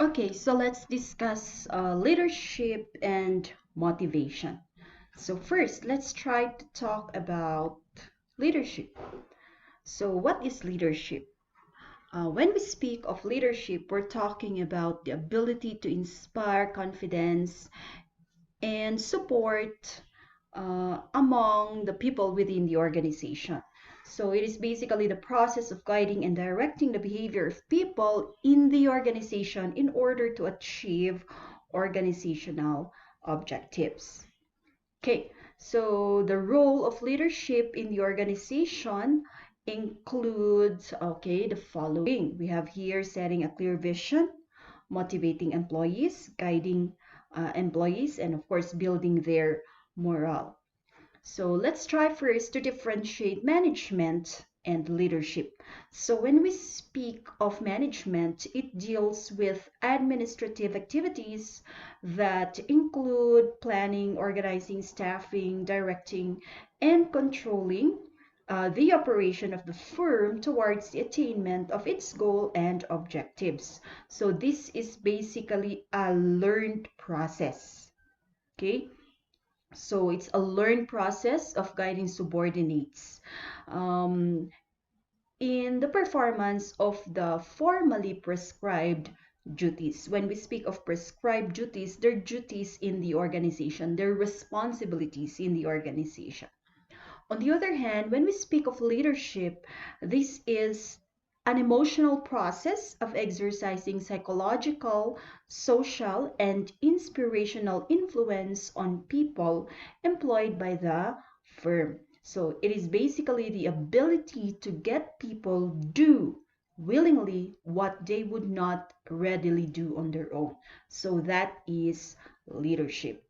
Okay, so let's discuss leadership and motivation. So first, let's try to talk about leadership. So what is leadership? When we speak of leadership, we're talking about the ability to inspire confidence and support among the people within the organization. So it is basically the process of guiding and directing the behavior of people in the organization in order to achieve organizational objectives. Okay, so the role of leadership in the organization includes, okay, the following. We have here setting a clear vision, motivating employees, guiding employees, and of course, building their morale. So let's try first to differentiate management and leadership. So when we speak of management, it deals with administrative activities that include planning, organizing, staffing, directing, and controlling the operation of the firm towards the attainment of its goal and objectives. So this is basically a learned process. Okay, so it's a learned process of guiding subordinates um, in the performance of the formally prescribed duties. When we speak of prescribed duties, they're duties in the organization, they're responsibilities in the organization. On the other hand, when we speak of leadership, this is an emotional process of exercising psychological, social, and inspirational influence on people employed by the firm. So it is basically the ability to get people do willingly what they would not readily do on their own. So that is leadership.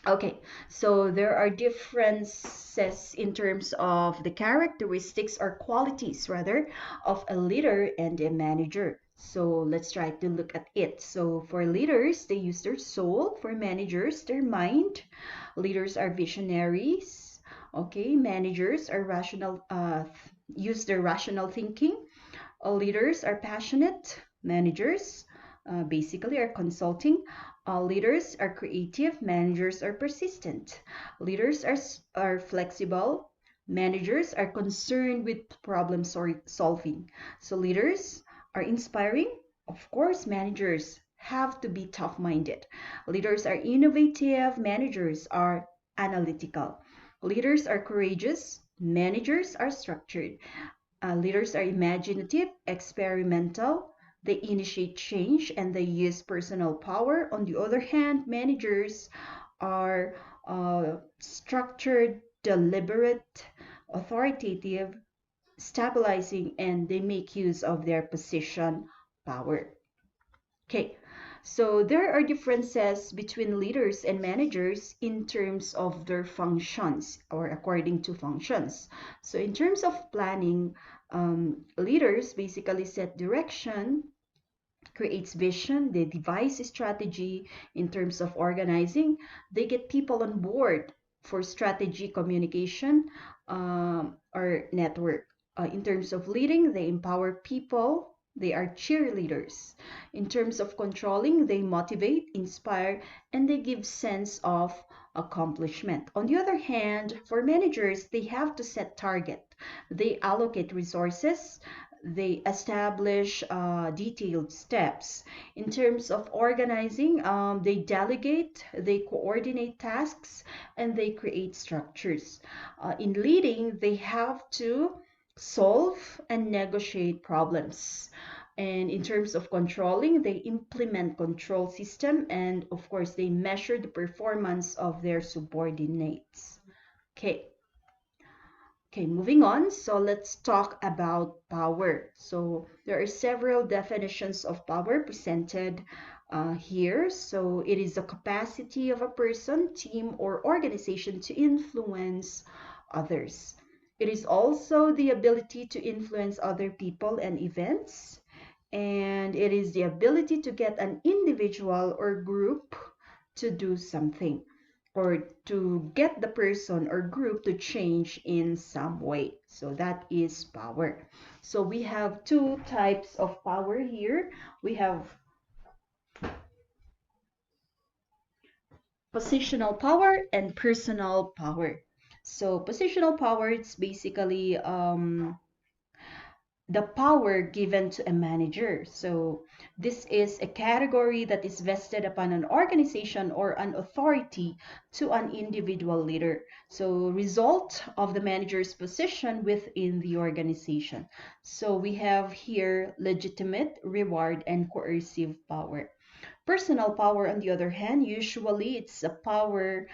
Okay, so there are differences in terms of the characteristics or qualities rather of a leader and a manager. So let's try to look at it. So for leaders, they use their soul. For managers, their mind. Leaders are visionaries. Okay, managers are use their rational thinking. All leaders are passionate. Managers basically are consulting. All leaders are creative. Managers are persistent. Leaders are flexible. Managers are concerned with problem solving. So leaders are inspiring. Of course, managers have to be tough-minded. Leaders are innovative. Managers are analytical. Leaders are courageous. Managers are structured. Leaders are imaginative, experimental, they initiate change, and they use personal power. On the other hand, managers are structured, deliberate, authoritative, stabilizing, and they make use of their position power. Okay, so there are differences between leaders and managers in terms of their functions or according to functions. So in terms of planning, leaders basically set direction, creates vision, they devise a strategy. In terms of organizing, they get people on board for strategy, communication, or network. In terms of leading, they empower people. They are cheerleaders. In terms of controlling, they motivate, inspire, and they give sense of accomplishment. On the other hand, for managers, they have to set target. They allocate resources, they establish detailed steps. In terms of organizing, they delegate, they coordinate tasks, and they create structures. In leading, they have to solve and negotiate problems. And in terms of controlling, they implement control system, and of course, they measure the performance of their subordinates. Okay. Okay, moving on. So let's talk about power. So there are several definitions of power presented here. So it is the capacity of a person, team, or organization to influence others. It is also the ability to influence other people and events. And it is the ability to get an individual or group to do something, or to get the person or group to change in some way. So that is power. So we have two types of power here. We have positional power and personal power. So positional power, it's basically the power given to a manager. So this is a category that is vested upon an organization or an authority to an individual leader. So result of the manager's position within the organization. So we have here legitimate, reward, and coercive power. Personal power, on the other hand, usually it's a power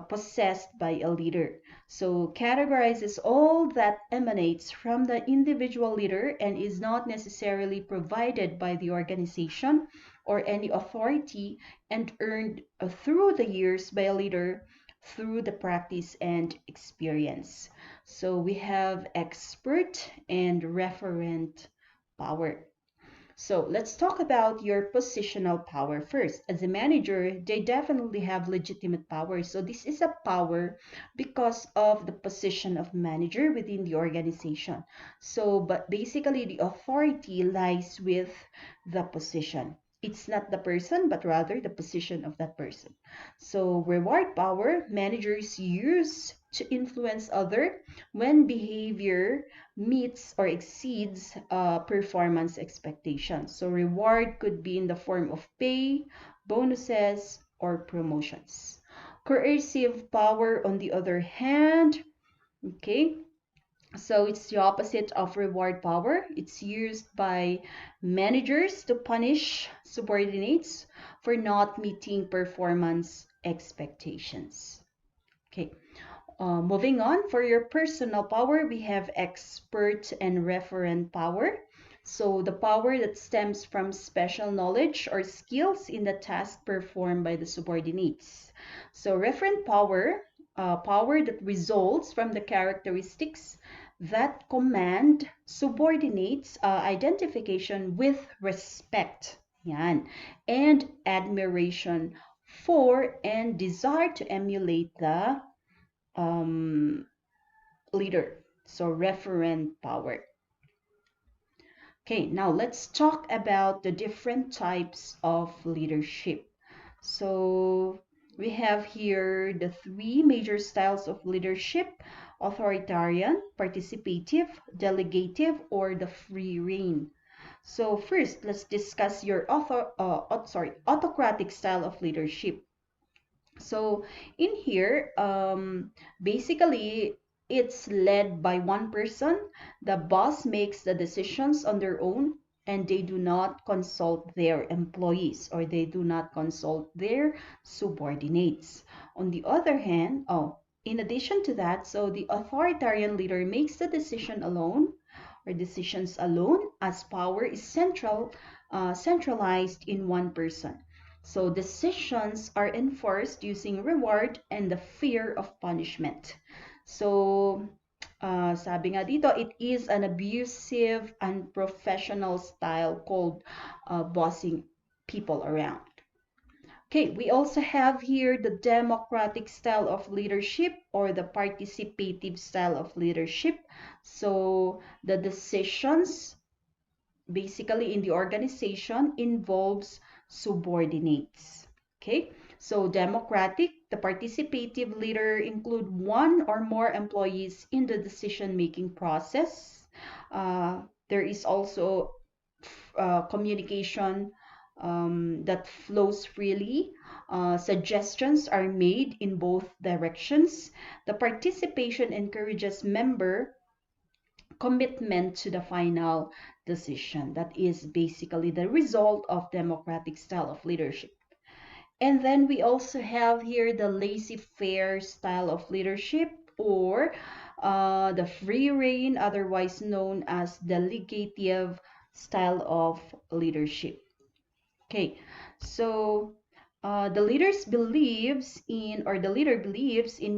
possessed by a leader. So categorizes all that emanates from the individual leader and is not necessarily provided by the organization or any authority, and earned through the years by a leader through the practice and experience. So we have expert and referent power. So let's talk about your positional power first. As a manager, they definitely have legitimate power. So this is a power because of the position of manager within the organization. So, but basically the authority lies with the position. It's not the person, but rather the position of that person. So reward power, managers use to influence other when behavior meets or exceeds performance expectations. So reward could be in the form of pay, bonuses, or promotions. Coercive power, on the other hand, okay, so it's the opposite of reward power. It's used by managers to punish subordinates for not meeting performance expectations. Okay. Moving on, for your personal power, we have expert and referent power. So the power that stems from special knowledge or skills in the task performed by the subordinates. So referent power, power that results from the characteristics that command subordinates identification with respect, yan, and admiration for and desire to emulate the leader. So referent power. Okay, now let's talk about the different types of leadership. So we have here the three major styles of leadership: authoritarian, participative, delegative, or the free rein. So first, let's discuss your autocratic style of leadership. So in here, basically, it's led by one person. The boss makes the decisions on their own, and they do not consult their employees, or they do not consult their subordinates. On the other hand, in addition to that, so the authoritarian leader makes the decision alone, or decisions alone, as power is centralized in one person. So decisions are enforced using reward and the fear of punishment. So sabi nga dito, it is an abusive and professional style called bossing people around. Okay, we also have here the democratic style of leadership or the participative style of leadership. So the decisions basically in the organization involves subordinates. Okay, so democratic, the participative leader include one or more employees in the decision-making process. There is also communication that flows freely. Suggestions are made in both directions. The participation encourages member commitment to the final decision. That is basically the result of democratic style of leadership. And then we also have here the laissez-faire style of leadership, or the free rein, otherwise known as delegative style of leadership. Okay, so the leader believes in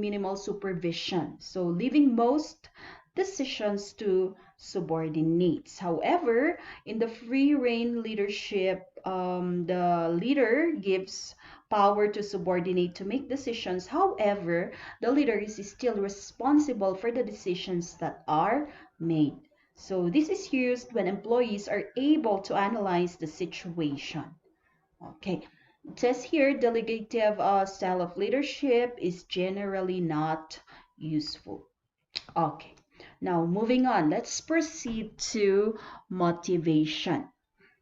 minimal supervision, so leaving most decisions to subordinates. However, in the free rein leadership, the leader gives power to subordinate to make decisions. However, the leader is still responsible for the decisions that are made. So this is used when employees are able to analyze the situation. Okay. It says here, delegative style of leadership is generally not useful. Okay, now moving on, let's proceed to motivation.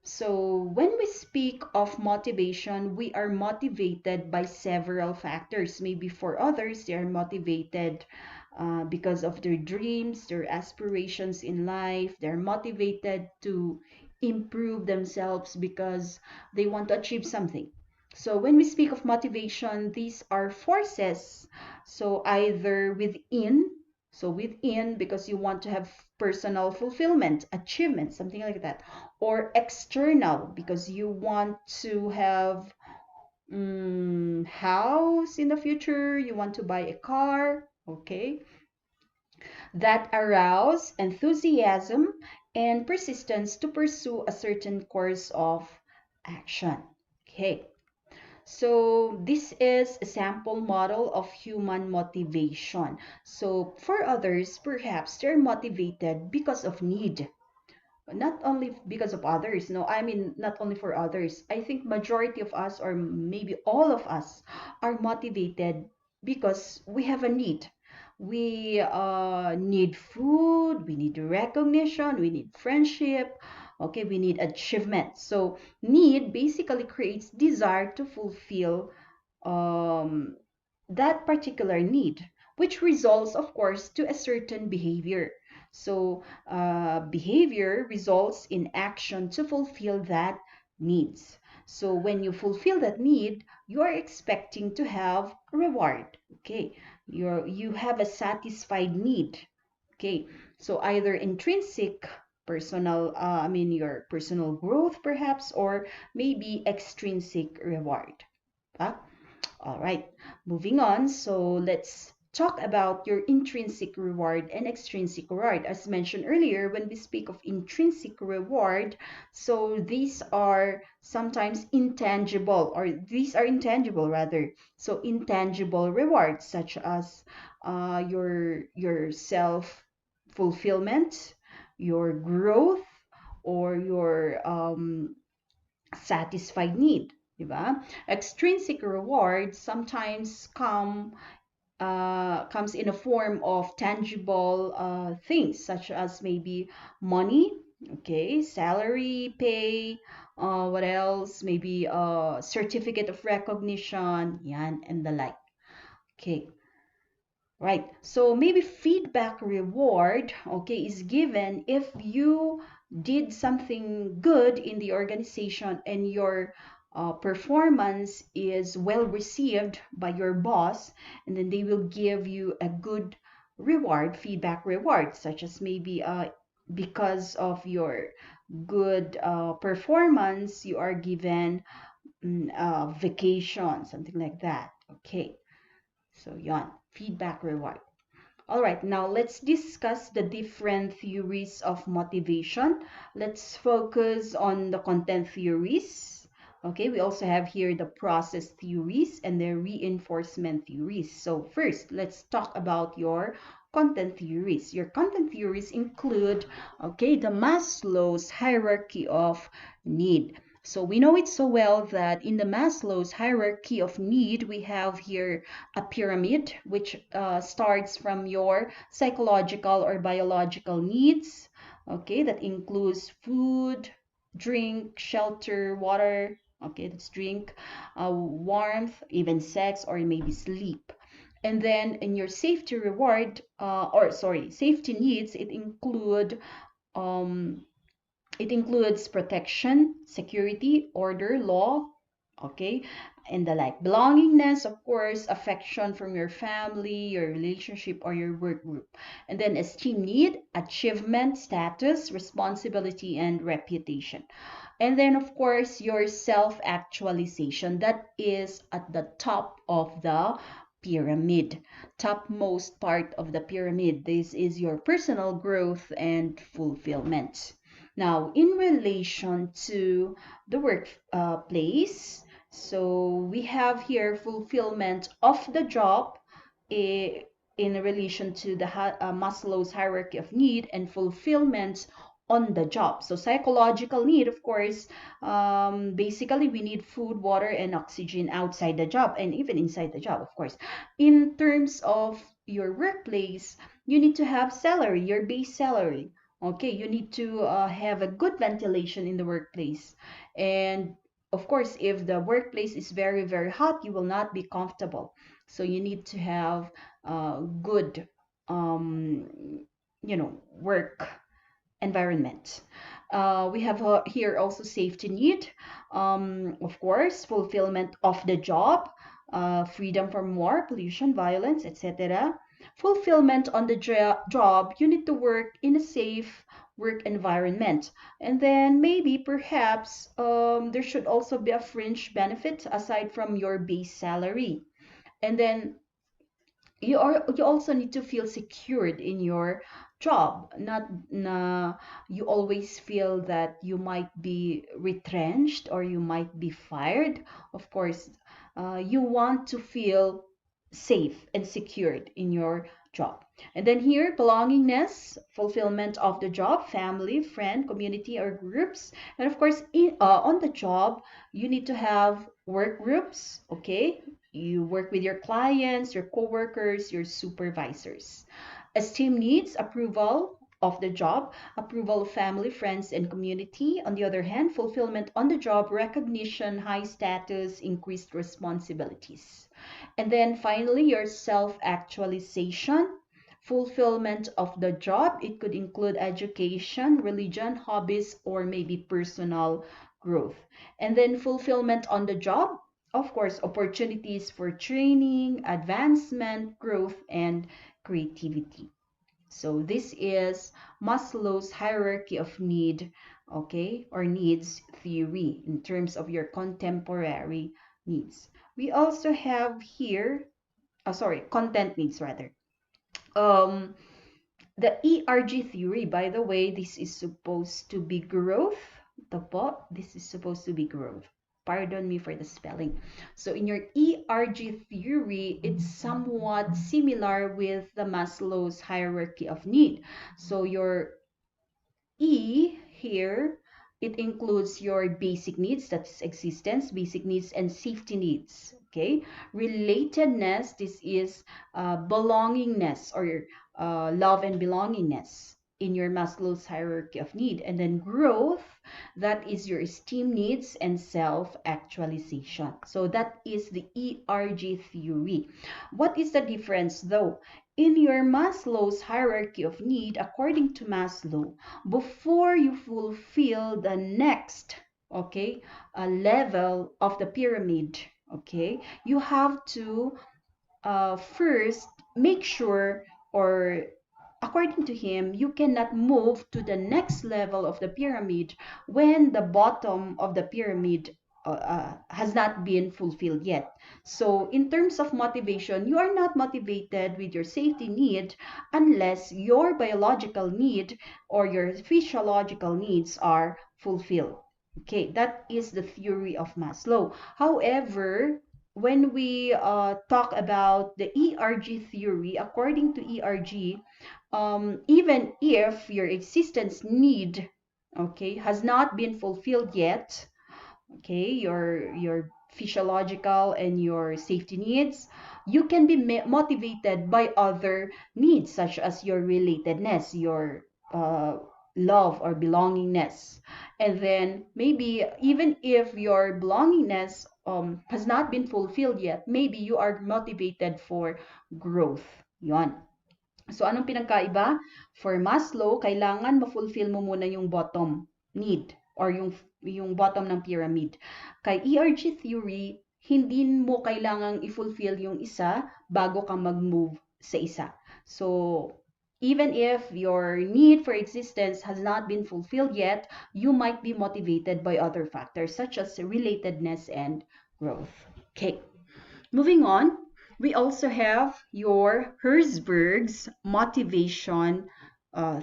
So when we speak of motivation, we are motivated by several factors. Maybe for others, they are motivated because of their dreams, their aspirations in life. They're motivated to improve themselves because they want to achieve something. So when we speak of motivation, these are forces. So either within, because you want to have personal fulfillment, achievement, something like that, or external because you want to have house in the future, you want to buy a car, okay, that arouse enthusiasm and persistence to pursue a certain course of action. Okay, so this is a sample model of human motivation. So for others, perhaps they're motivated because of need, not only because of others. No, I mean not only for others. I think majority of us, or maybe all of us, are motivated because we have a need. We need food, we need recognition, we need friendship, okay, we need achievement. So need basically creates desire to fulfill um, that particular need, which results, of course, to a certain behavior. So behavior results in action to fulfill that needs. So when you fulfill that need, you are expecting to have reward. Okay, you have a satisfied need. Okay, so either intrinsic personal, your personal growth perhaps, or maybe extrinsic reward. Huh? All right, moving on. So let's talk about your intrinsic reward and extrinsic reward. As mentioned earlier, when we speak of intrinsic reward, so these are sometimes intangible, or these are intangible rather. So intangible rewards such as your self fulfillment, your growth, or your satisfied need, diba? Extrinsic rewards sometimes comes in a form of tangible things such as maybe money, okay, salary, pay, what else? Maybe certificate of recognition, yan, and the like. Okay, right. So maybe feedback reward, okay, is given if you did something good in the organization and your performance is well received by your boss, and then they will give you a good reward, feedback reward, such as maybe because of your good performance, you are given vacation, something like that. Okay, so yon, feedback reward. All right, now let's discuss the different theories of motivation. Let's focus on the content theories. Okay, we also have here the process theories and the reinforcement theories. So first, let's talk about your content theories. Your content theories include, okay, the Maslow's hierarchy of need. So we know it so well that in the Maslow's hierarchy of need, we have here a pyramid, which starts from your psychological or biological needs. Okay, that includes food, drink, shelter, water. Okay, that's drink, warmth, even sex, or maybe sleep. And then in your safety reward, safety needs, um, it includes protection, security, order, law, okay, and the like. Belongingness, of course, affection from your family, your relationship, or your work group. And then esteem need, achievement, status, responsibility, and reputation. And then, of course, your self-actualization. That is at the top of the pyramid, topmost part of the pyramid. This is your personal growth and fulfillment. Now, in relation to the workplace, so we have here fulfillment of the job in relation to the Maslow's hierarchy of need, and fulfillment on the job. So psychological need, of course, basically we need food, water, and oxygen outside the job and even inside the job, of course. In terms of your workplace, you need to have salary, your base salary. Okay, you need to have a good ventilation in the workplace. And of course, if the workplace is very, very hot, you will not be comfortable. So you need to have good, work environment. We have here also safety need, of course, fulfillment of the job, freedom from war, pollution, violence, etc. Fulfillment on the job, you need to work in a safe work environment. And then maybe perhaps there should also be a fringe benefit aside from your base salary. And then you also need to feel secured in your job, not you always feel that you might be retrenched or you might be fired. Of course, you want to feel safe and secured in your job. And then here, belongingness, fulfillment of the job, family, friend, community, or groups. And of course, on the job, you need to have work groups, okay? You work with your clients, your coworkers, your supervisors. Esteem needs approval of the job, approval of family, friends, and community. On the other hand, fulfillment on the job, recognition, high status, increased responsibilities. And then finally, your self-actualization, fulfillment of the job. It could include education, religion, hobbies, or maybe personal growth. And then fulfillment on the job, of course, opportunities for training, advancement, growth, and creativity. So this is Maslow's hierarchy of need, okay, or needs theory in terms of your contemporary needs. We also have here, content needs rather. Um, the ERG theory, by the way, this is supposed to be growth. This is supposed to be growth. Pardon me for the spelling. So in your ERG theory, it's somewhat similar with the Maslow's hierarchy of need. So your E here, it includes your basic needs, that's existence, basic needs, and safety needs. Okay, relatedness, this is belongingness or love and belongingness in your Maslow's hierarchy of need. And then growth, that is your esteem needs and self-actualization. So that is the ERG theory. What is the difference though? In your Maslow's hierarchy of need, according to Maslow, before you fulfill the next, okay, level of the pyramid, okay, you have to first make sure, or according to him, you cannot move to the next level of the pyramid when the bottom of the pyramid has not been fulfilled yet. So in terms of motivation, you are not motivated with your safety need unless your biological need or your physiological needs are fulfilled. Okay, that is the theory of Maslow. However, when we talk about the ERG theory, according to ERG, even if your existence need, okay, has not been fulfilled yet, okay, your physiological and your safety needs, you can be motivated by other needs such as your relatedness, your uh, love or belongingness. And then maybe even if your belongingness has not been fulfilled yet, maybe you are motivated for growth. Yon. So, anong pinagkaiba? For Maslow, kailangan ma-fulfill mo muna yung bottom need or yung bottom ng pyramid. Kay ERG theory, hindi mo kailangang i-fulfill yung isa bago ka mag-move sa isa. So, even if your need for existence has not been fulfilled yet, you might be motivated by other factors such as relatedness and growth. Okay, moving on. We also have your Herzberg's motivation uh,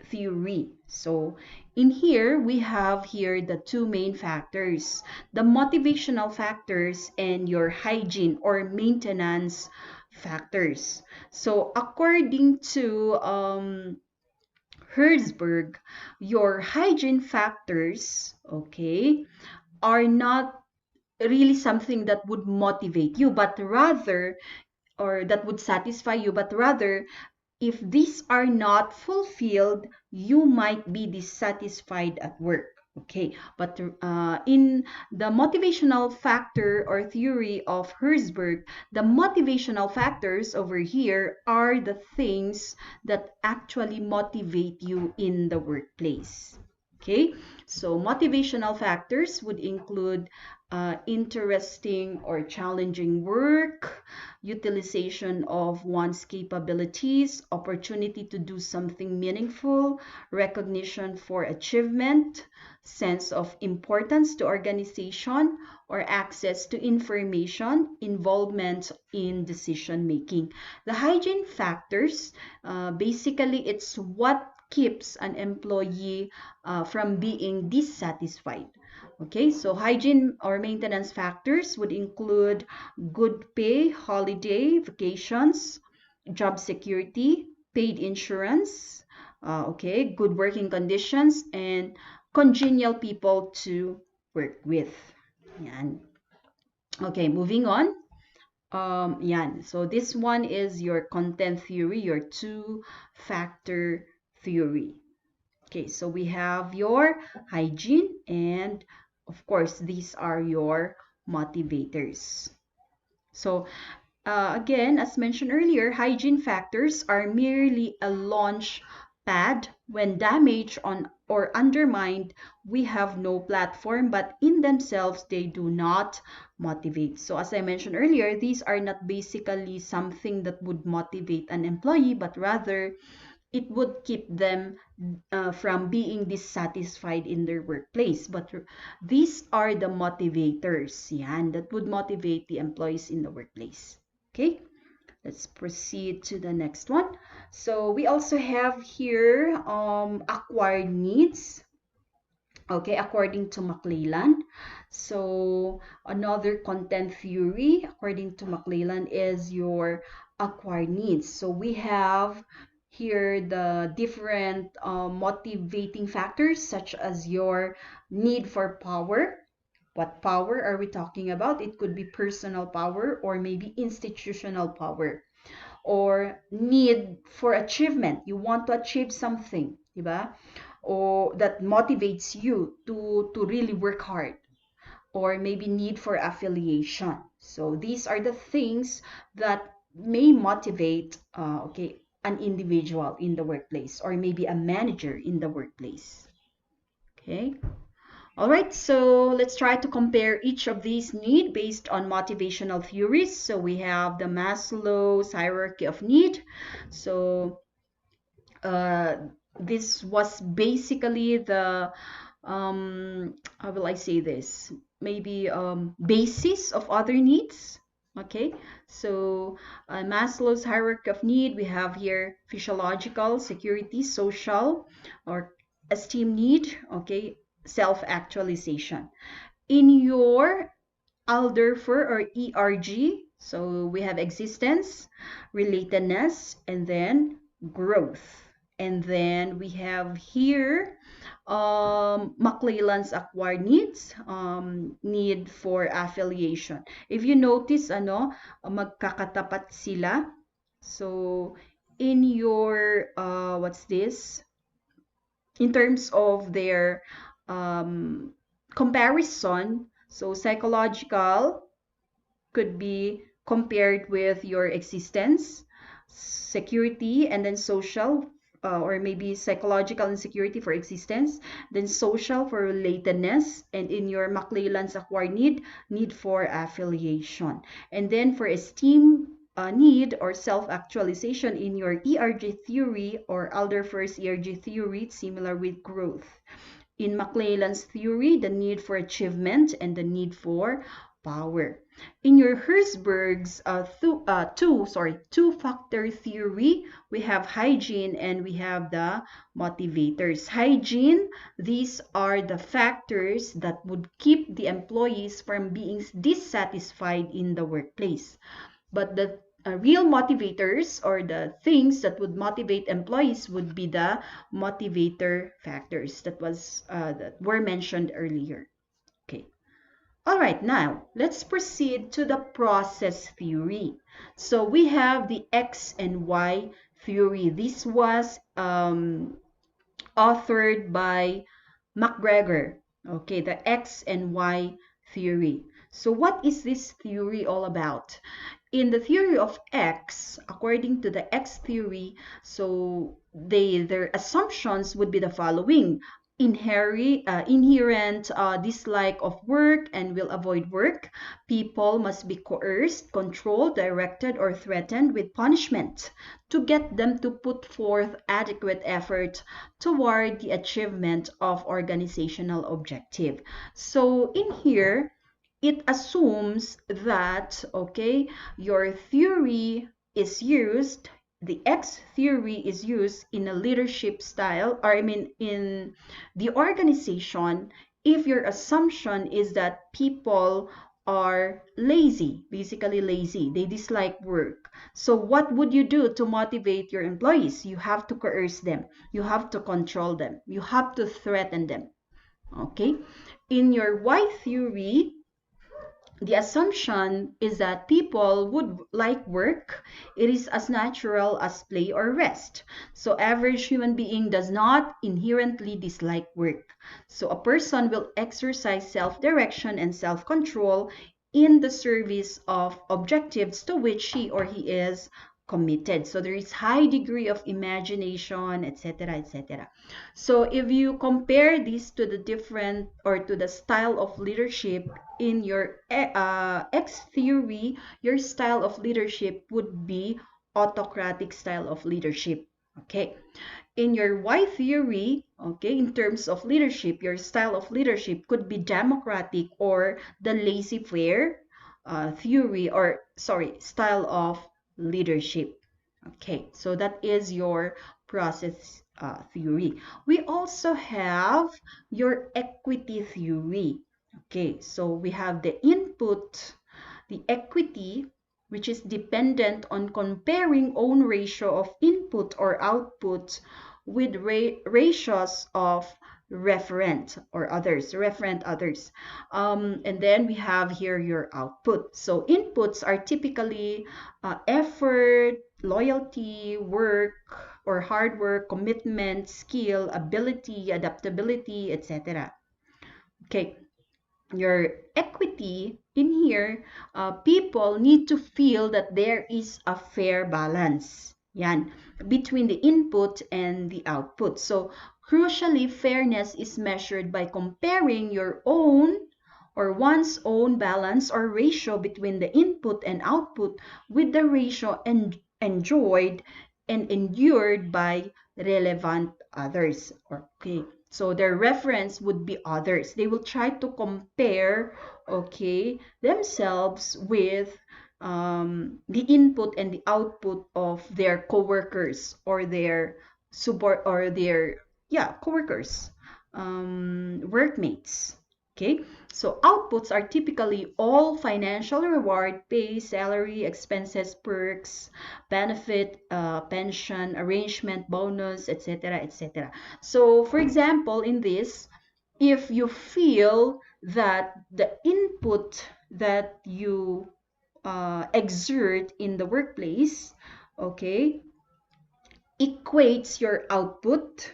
theory. So in here, we have here the two main factors, the motivational factors and your hygiene or maintenance factors. So according to Herzberg, your hygiene factors, okay, are not really something that would motivate you, but rather, or that would satisfy you, but rather, if these are not fulfilled, you might be dissatisfied at work. Okay, but in the motivational factor or theory of Herzberg, the motivational factors over here are the things that actually motivate you in the workplace. Okay, so motivational factors would include interesting or challenging work, utilization of one's capabilities, opportunity to do something meaningful, recognition for achievement, sense of importance to organization, or access to information, involvement in decision making. The hygiene factors, basically it's what keeps an employee from being dissatisfied. Okay, so hygiene or maintenance factors would include good pay, holiday, vacations, job security, paid insurance, okay, good working conditions, and congenial people to work with. Yan. Okay, moving on. Yan. So this one is your content theory, your two-factor theory. Okay, so we have your hygiene, and of course, these are your motivators. So again, as mentioned earlier, hygiene factors are merely a launch pad. When damaged on or undermined, we have no platform, but in themselves, they do not motivate. So as I mentioned earlier, these are not basically something that would motivate an employee, but rather it would keep them from being dissatisfied in their workplace. But these are the motivators, yan, that would motivate the employees in the workplace. Okay, let's proceed to the next one. So we also have here acquired needs. Okay, according to McClelland. So another content theory, according to McClelland, is your acquired needs. So we have here the different motivating factors, such as your need for power. What power are we talking about? It could be personal power or maybe institutional power, or need for achievement. You want to achieve something, diba? Or that motivates you to really work hard, or maybe need for affiliation. So these are the things that may motivate okay, an individual in the workplace, or maybe a manager in the workplace. Okay. All right, so let's try to compare each of these needs based on motivational theories. So we have the Maslow's hierarchy of need. So this was basically the how will I say this, maybe basis of other needs. Okay, so Maslow's hierarchy of need, we have here physiological, security, social or esteem need, okay, self-actualization. In your Alderfer or ERG, so we have existence, relatedness, and then growth. And then we have here McClelland's acquired needs, need for affiliation. If you notice, ano, magkakatapat sila. So in your, what's this? In terms of their comparison, so psychological could be compared with your existence, security, and then social, or maybe psychological insecurity for existence, then social for relatedness, and in your McClelland's acquired need for affiliation. And then for esteem need or self-actualization in your ERG theory or Alderfer's ERG theory, similar with growth. In McClelland's theory, the need for achievement and the need for power. In your Herzberg's two-factor theory, we have hygiene and we have the motivators. Hygiene, these are the factors that would keep the employees from being dissatisfied in the workplace. But the real motivators, or the things that would motivate employees, would be the motivator factors that were mentioned earlier. Okay. All right, now let's proceed to the process theory. So we have the X and Y theory. This was authored by McGregor. Okay, the X and Y theory. So what is this theory all about? In the theory of X, according to the X theory, so their assumptions would be the following: inherent dislike of work and will avoid work. People must be coerced, controlled, directed, or threatened with punishment to get them to put forth adequate effort toward the achievement of organizational objective. So in here, it assumes that, okay, your theory is used, the X theory is used in a leadership style, or I mean in the organization, if your assumption is that people are lazy, basically lazy, they dislike work. So what would you do to motivate your employees? You have to coerce them, you have to control them, you have to threaten them. Okay, in your Y theory, the assumption is that people would like work. It is as natural as play or rest. So average human being does not inherently dislike work. So a person will exercise self-direction and self-control in the service of objectives to which he or he is committed. So there is high degree of imagination, etc., etc. So if you compare this to the different, or to the style of leadership in your X theory, your style of leadership would be autocratic style of leadership. Okay. In your Y theory, okay, in terms of leadership, your style of leadership could be democratic, or the laissez-faire theory, or sorry, style of leadership. Okay, so that is your process theory. We also have your equity theory. Okay, so we have the input, the equity, which is dependent on comparing own ratio of input or output with ratios of referent others. And then we have here your output. So inputs are typically effort, loyalty, work or hard work, commitment, skill, ability, adaptability, etc. Okay, your equity in here, people need to feel that there is a fair balance, yan, between the input and the output. So crucially, fairness is measured by comparing your own, or one's own balance or ratio between the input and output with the ratio enjoyed and endured by relevant others. Okay, so their reference would be others. They will try to compare, okay, themselves with the input and the output of their coworkers, or their support, or their, yeah, coworkers, workmates. Okay, so outputs are typically all financial reward, pay, salary, expenses, perks, benefit, pension, arrangement, bonus, etc., etc. So, for example, in this, if you feel that the input that you exert in the workplace, okay, equates your output,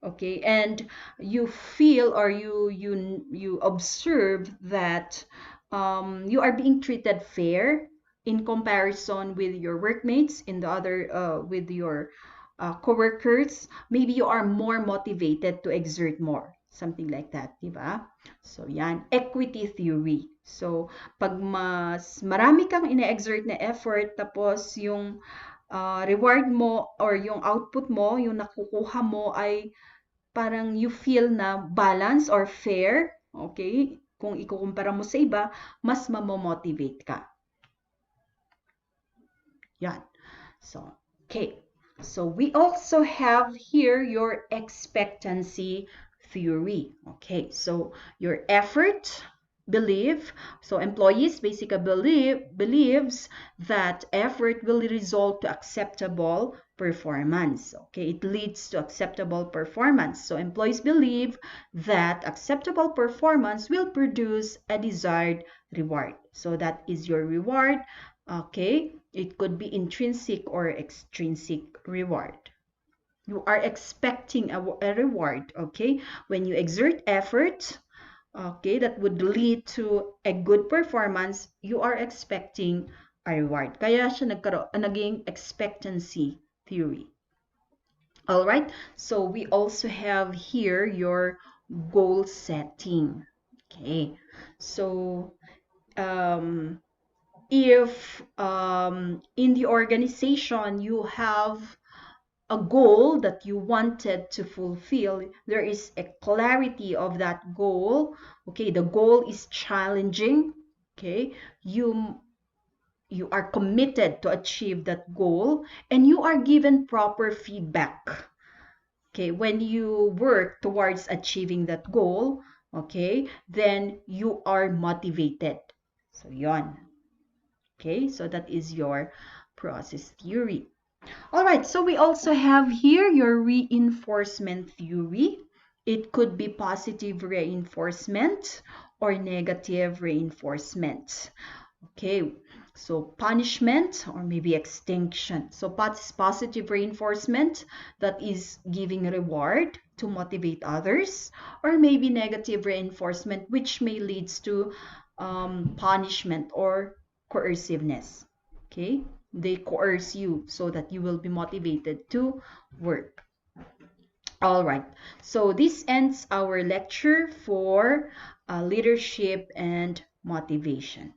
okay, and you feel, or you observe that you are being treated fair in comparison with your workmates, in the other with your coworkers, maybe you are more motivated to exert more, something like that, diba? So yan, equity theory. So pag mas marami kang ina-exert na effort, tapos yung reward mo, or yung output mo, yung nakukuha mo ay parang you feel na balance or fair, okay? Kung ikukumpara mo sa iba, mas mamomotivate ka. Yan. So, okay. So, we also have here your expectancy theory. Okay, so your effort, employees basically believes that effort will result to acceptable performance. Okay, it leads to acceptable performance. So employees believe that acceptable performance will produce a desired reward. So that is your reward. Okay, it could be intrinsic or extrinsic reward. You are expecting a reward. Okay, when you exert effort, okay, that would lead to a good performance, you are expecting a reward. Kaya siya naging expectancy theory. All right, so we also have here your goal setting. Okay, so if in the organization you have a goal that you wanted to fulfill, there is a clarity of that goal. Okay, the goal is challenging. Okay, you are committed to achieve that goal, and you are given proper feedback. Okay, when you work towards achieving that goal, okay, then you are motivated. So yon. Okay, so that is your process theory. All right, so we also have here your reinforcement theory. It could be positive reinforcement or negative reinforcement. Okay, so punishment or maybe extinction. So positive reinforcement, that is giving a reward to motivate others, or maybe negative reinforcement, which may lead to punishment or coerciveness. Okay, they coerce you so that you will be motivated to work. All right, so this ends our lecture for leadership and motivation.